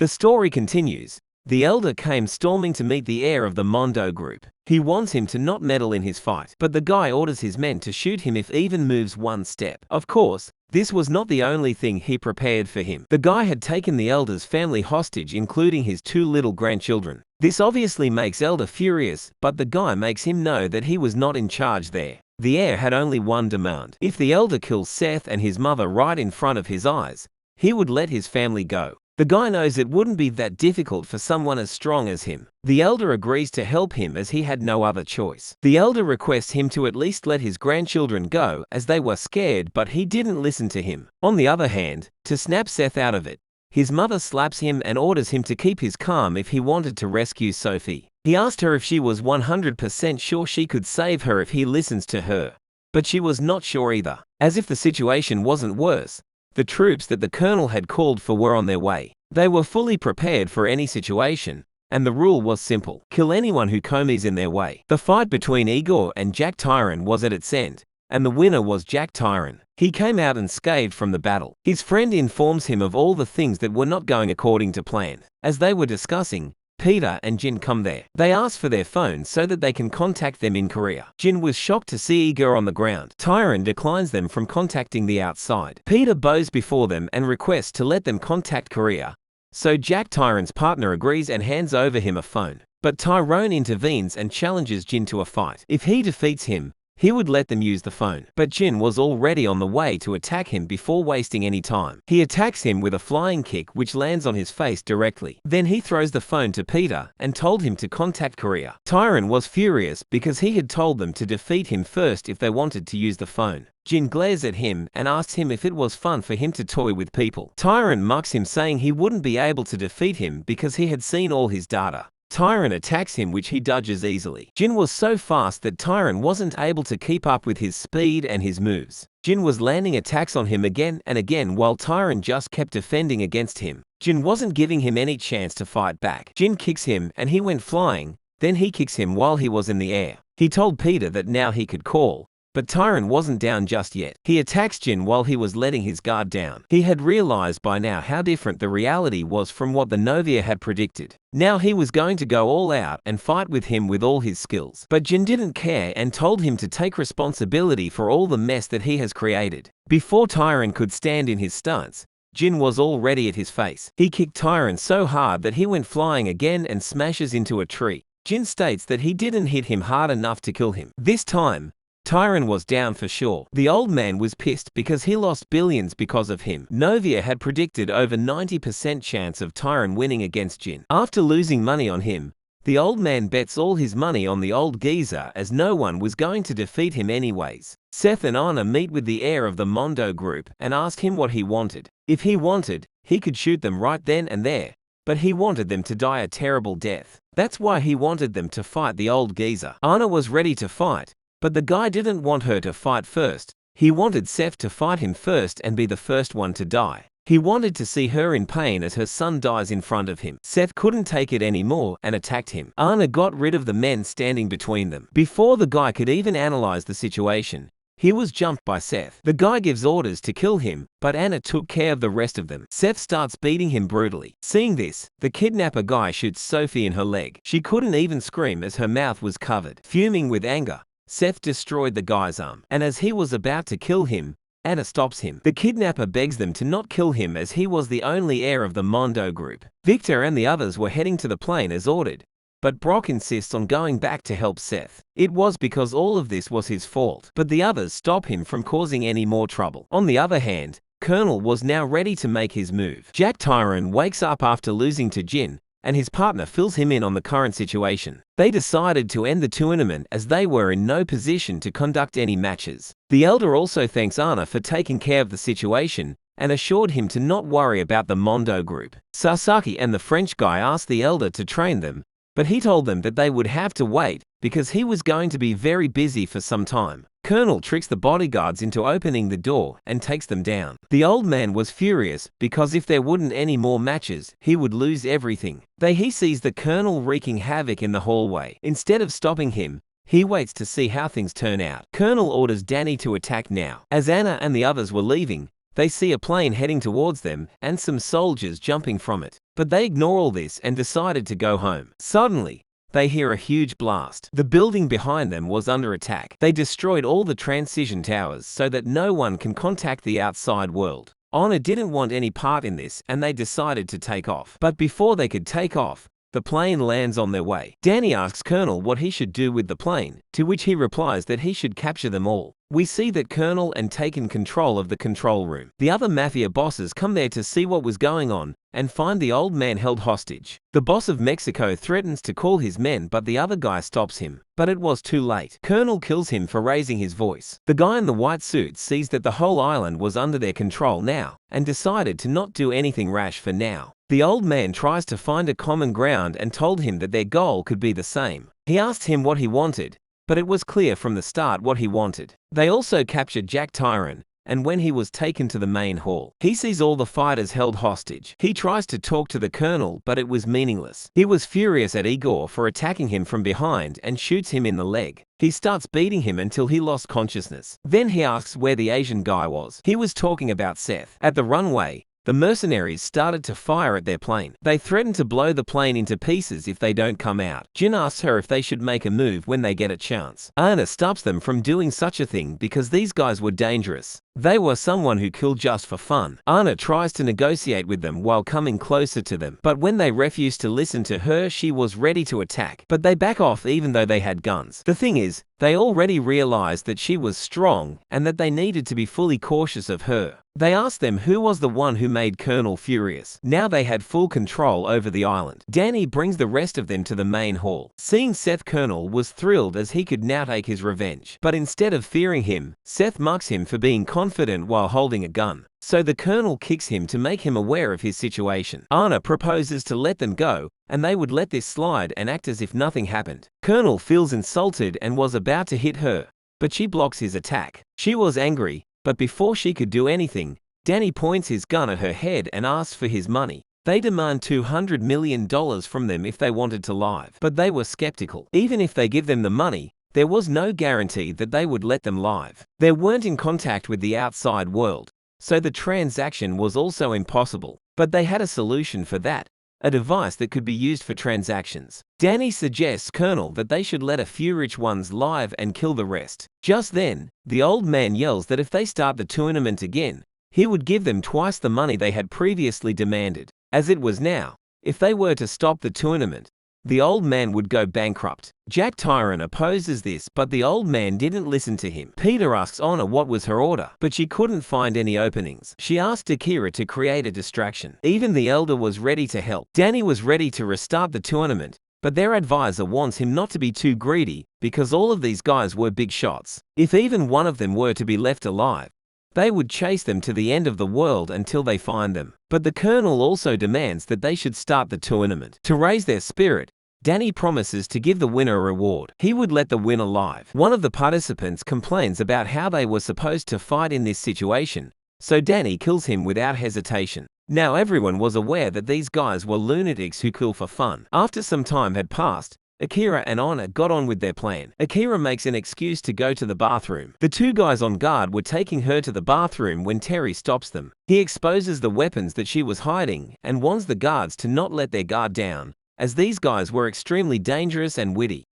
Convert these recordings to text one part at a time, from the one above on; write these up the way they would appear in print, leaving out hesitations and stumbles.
The story continues. The elder came storming to meet the heir of the Mondo group. He wants him to not meddle in his fight, but the guy orders his men to shoot him if even moves one step. Of course, this was not the only thing he prepared for him. The guy had taken the elder's family hostage, including his 2 little grandchildren. This obviously makes Elder furious, but the guy makes him know that he was not in charge there. The heir had only one demand. If the elder kills Seth and his mother right in front of his eyes, he would let his family go. The guy knows it wouldn't be that difficult for someone as strong as him. The elder agrees to help him as he had no other choice. The elder requests him to at least let his grandchildren go as they were scared, but he didn't listen to him. On the other hand, to snap Seth out of it, his mother slaps him and orders him to keep his calm if he wanted to rescue Sophie. He asked her if she was 100% sure she could save her if he listens to her, but she was not sure either. As if the situation wasn't worse, the troops that the colonel had called for were on their way. They were fully prepared for any situation, and the rule was simple: kill anyone who comes in their way. The fight between Igor and Jack Tyron was at its end, and the winner was Jack Tyron. He came out unscathed from the battle. His friend informs him of all the things that were not going according to plan. As they were discussing, Peter and Jin come there. They ask for their phones so that they can contact them in Korea. Jin was shocked to see Igor on the ground. Tyron declines them from contacting the outside. Peter bows before them and requests to let them contact Korea. So Jack Tyron's partner agrees and hands over him a phone. But Tyrone intervenes and challenges Jin to a fight. If he defeats him, he would let them use the phone. But Jin was already on the way to attack him before wasting any time. He attacks him with a flying kick which lands on his face directly. Then he throws the phone to Peter and told him to contact Korea. Tyron was furious because he had told them to defeat him first if they wanted to use the phone. Jin glares at him and asks him if it was fun for him to toy with people. Tyron mocks him, saying he wouldn't be able to defeat him because he had seen all his data. Tyron attacks him, which he dodges easily. Jin was so fast that Tyron wasn't able to keep up with his speed and his moves. Jin was landing attacks on him again and again while Tyron just kept defending against him. Jin wasn't giving him any chance to fight back. Jin kicks him and he went flying, then he kicks him while he was in the air. He told Peter that now he could call, but Tyron wasn't down just yet. He attacks Jin while he was letting his guard down. He had realized by now how different the reality was from what the Novia had predicted. Now he was going to go all out and fight with him with all his skills. But Jin didn't care and told him to take responsibility for all the mess that he has created. Before Tyron could stand in his stance, Jin was already at his face. He kicked Tyron so hard that he went flying again and smashes into a tree. Jin states that he didn't hit him hard enough to kill him. This time, Tyron was down for sure. The old man was pissed because he lost billions because of him. Novia had predicted over 90% chance of Tyron winning against Jin. After losing money on him, the old man bets all his money on the old geezer as no one was going to defeat him anyways. Seth and Anna meet with the heir of the Mondo group and ask him what he wanted. If he wanted, he could shoot them right then and there, but he wanted them to die a terrible death. That's why he wanted them to fight the old geezer. Anna was ready to fight, but the guy didn't want her to fight first. He wanted Seth to fight him first and be the first one to die. He wanted to see her in pain as her son dies in front of him. Seth couldn't take it anymore and attacked him. Anna got rid of the men standing between them. Before the guy could even analyze the situation, he was jumped by Seth. The guy gives orders to kill him, but Anna took care of the rest of them. Seth starts beating him brutally. Seeing this, the kidnapper guy shoots Sophie in her leg. She couldn't even scream as her mouth was covered. Fuming with anger, Seth destroyed the guy's arm, and as he was about to kill him, Anna stops him. The kidnapper begs them to not kill him as he was the only heir of the Mondo group. Victor and the others were heading to the plane as ordered, but Brock insists on going back to help Seth. It was because all of this was his fault, but the others stop him from causing any more trouble. On the other hand, Colonel was now ready to make his move. Jack Tyron wakes up after losing to Jin, and his partner fills him in on the current situation. They decided to end the tournament as they were in no position to conduct any matches. The elder also thanks Anna for taking care of the situation and assured him to not worry about the Mondo group. Sasaki and the French guy asked the elder to train them, but he told them that they would have to wait because he was going to be very busy for some time. Colonel tricks the bodyguards into opening the door and takes them down. The old man was furious because if there wouldn't any more matches, he would lose everything. He sees the Colonel wreaking havoc in the hallway. Instead of stopping him, he waits to see how things turn out. Colonel orders Danny to attack now. As Anna and the others were leaving, they see a plane heading towards them and some soldiers jumping from it. but they ignore all this and decided to go home. Suddenly, they hear a huge blast. The building behind them was under attack. They destroyed all the transition towers so that no one can contact the outside world. Honor didn't want any part in this and they decided to take off. But before they could take off, the plane lands on their way. Danny asks Colonel what he should do with the plane, to which he replies that he should capture them all. We see that Colonel and taken control of the control room. The other mafia bosses come there to see what was going on and find the old man held hostage. The boss of Mexico threatens to call his men, but the other guy stops him. But it was too late. Colonel kills him for raising his voice. The guy in the white suit sees that the whole island was under their control now and decided to not do anything rash for now. The old man tries to find a common ground and told him that their goal could be the same. He asked him what he wanted, but it was clear from the start what he wanted. They also captured Jack Tyron, and when he was taken to the main hall, he sees all the fighters held hostage. He tries to talk to the colonel, but it was meaningless. He was furious at Igor for attacking him from behind and shoots him in the leg. He starts beating him until he lost consciousness. Then he asks where the Asian guy was. He was talking about Seth. At the runway, the mercenaries started to fire at their plane. They threaten to blow the plane into pieces if they don't come out. Jin asks her if they should make a move when they get a chance. Anna stops them from doing such a thing because these guys were dangerous. They were someone who killed just for fun. Anna tries to negotiate with them while coming closer to them, but when they refuse to listen to her, she was ready to attack. But they back off even though they had guns. The thing is, they already realized that she was strong and that they needed to be fully cautious of her. They asked them who was the one who made Colonel furious. Now they had full control over the island. Danny brings the rest of them to the main hall. Seeing Seth, Colonel was thrilled as he could now take his revenge. But instead of fearing him, Seth mocks him for being confident while holding a gun. So the colonel kicks him to make him aware of his situation. Anna proposes to let them go, and they would let this slide and act as if nothing happened. Colonel feels insulted and was about to hit her, but she blocks his attack. She was angry, but before she could do anything, Danny points his gun at her head and asks for his money. They demand $200 million from them if they wanted to live, but they were skeptical. Even if they give them the money, there was no guarantee that they would let them live. They weren't in contact with the outside world, so the transaction was also impossible. But they had a solution for that, a device that could be used for transactions. Danny suggests Colonel that they should let a few rich ones live and kill the rest. Just then, the old man yells that if they start the tournament again, he would give them twice the money they had previously demanded. As it was now, if they were to stop the tournament, the old man would go bankrupt. Jack Tyron opposes this, but the old man didn't listen to him. Peter asks Honor what was her order, but she couldn't find any openings. She asked Akira to create a distraction. Even the elder was ready to help. Danny was ready to restart the tournament, but their advisor wants him not to be too greedy because all of these guys were big shots. If even one of them were to be left alive, they would chase them to the end of the world until they find them. But the colonel also demands that they should start the tournament. To raise their spirit, Danny promises to give the winner a reward. He would let the winner live. One of the participants complains about how they were supposed to fight in this situation, so Danny kills him without hesitation. Now everyone was aware that these guys were lunatics who kill for fun. After some time had passed, Akira and Honor got on with their plan. Akira makes an excuse to go to the bathroom. The two guys on guard were taking her to the bathroom when Terry stops them. He exposes the weapons that she was hiding and warns the guards to not let their guard down, as these guys were extremely dangerous and witty.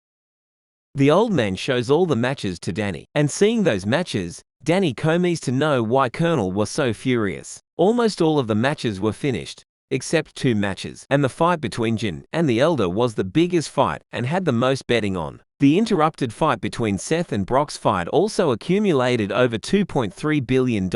The old man shows all the matches to Danny, and seeing those matches, Danny comes to know why Colonel was so furious. Almost all of the matches were finished, except 2 matches, and the fight between Jin and the Elder was the biggest fight and had the most betting on. The interrupted fight between Seth and Brock's fight also accumulated over $2.3 billion,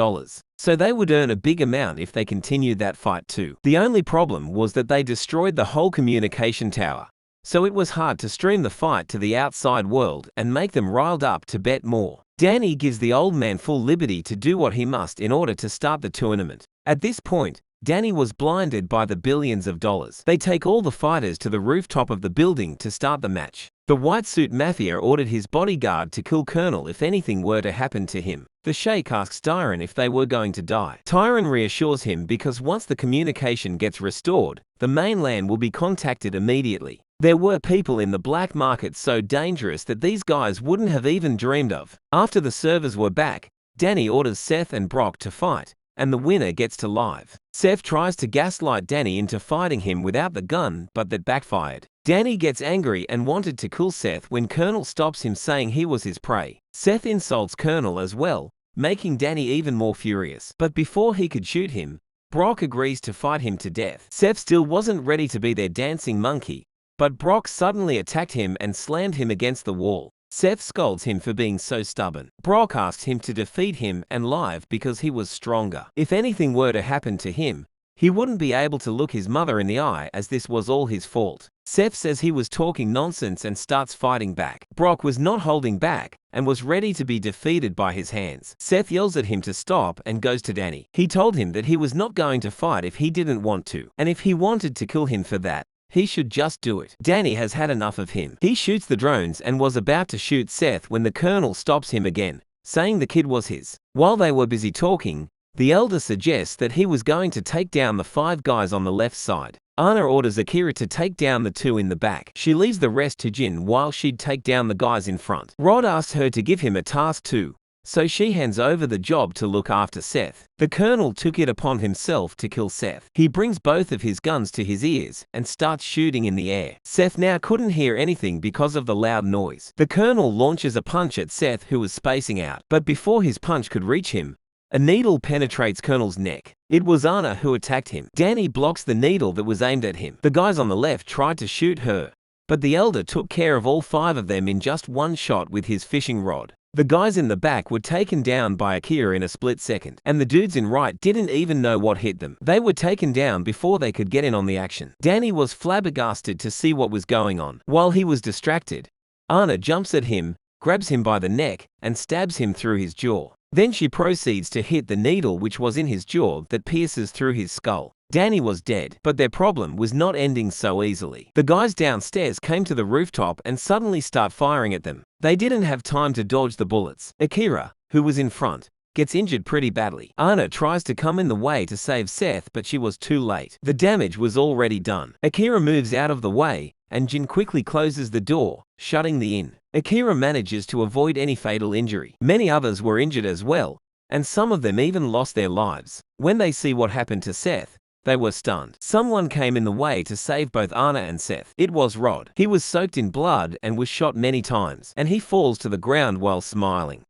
so they would earn a big amount if they continued that fight too. The only problem was that they destroyed the whole communication tower, so it was hard to stream the fight to the outside world and make them riled up to bet more. Danny gives the old man full liberty to do what he must in order to start the tournament. At this point, Danny was blinded by the billions of dollars. They take all the fighters to the rooftop of the building to start the match. The White Suit Mafia ordered his bodyguard to kill Colonel if anything were to happen to him. The Sheikh asks Tyron if they were going to die. Tyron reassures him because once the communication gets restored, the mainland will be contacted immediately. There were people in the black market so dangerous that these guys wouldn't have even dreamed of. After the servers were back, Danny orders Seth and Brock to fight, and the winner gets to live. Seth tries to gaslight Danny into fighting him without the gun, but that backfired. Danny gets angry and wanted to kill Seth when Colonel stops him, saying he was his prey. Seth insults Colonel as well, making Danny even more furious. But before he could shoot him, Brock agrees to fight him to death. Seth still wasn't ready to be their dancing monkey, but Brock suddenly attacked him and slammed him against the wall. Seth scolds him for being so stubborn. Brock asks him to defeat him and live because he was stronger. If anything were to happen to him, he wouldn't be able to look his mother in the eye, as this was all his fault. Seth says he was talking nonsense and starts fighting back. Brock was not holding back and was ready to be defeated by his hands. Seth yells at him to stop and goes to Danny. He told him that he was not going to fight if he didn't want to, and if he wanted to kill him for that, he should just do it. Danny has had enough of him. He shoots the drones and was about to shoot Seth when the Colonel stops him again, saying the kid was his. While they were busy talking, the elder suggests that he was going to take down the 5 guys on the left side. Anna orders Akira to take down the 2 in the back. She leaves the rest to Jin while she'd take down the guys in front. Rod asks her to give him a task too, so she hands over the job to look after Seth. The Colonel took it upon himself to kill Seth. He brings both of his guns to his ears and starts shooting in the air. Seth now couldn't hear anything because of the loud noise. The Colonel launches a punch at Seth, who was spacing out, but before his punch could reach him, a needle penetrates Colonel's neck. It was Anna who attacked him. Danny blocks the needle that was aimed at him. The guys on the left tried to shoot her, but the elder took care of all 5 of them in just one shot with his fishing rod. The guys in the back were taken down by Akira in a split second, and the dudes in right didn't even know what hit them. They were taken down before they could get in on the action. Danny was flabbergasted to see what was going on. While he was distracted, Anna jumps at him, grabs him by the neck, and stabs him through his jaw. Then she proceeds to hit the needle which was in his jaw that pierces through his skull. Danny was dead, but their problem was not ending so easily. The guys downstairs came to the rooftop and suddenly start firing at them. They didn't have time to dodge the bullets. Akira, who was in front, gets injured pretty badly. Anna tries to come in the way to save Seth, but she was too late. The damage was already done. Akira moves out of the way, and Jin quickly closes the door, shutting the inn. Akira manages to avoid any fatal injury. Many others were injured as well, and some of them even lost their lives. When they see what happened to Seth, they were stunned. Someone came in the way to save both Anna and Seth. It was Rod. He was soaked in blood and was shot many times, and he falls to the ground while smiling.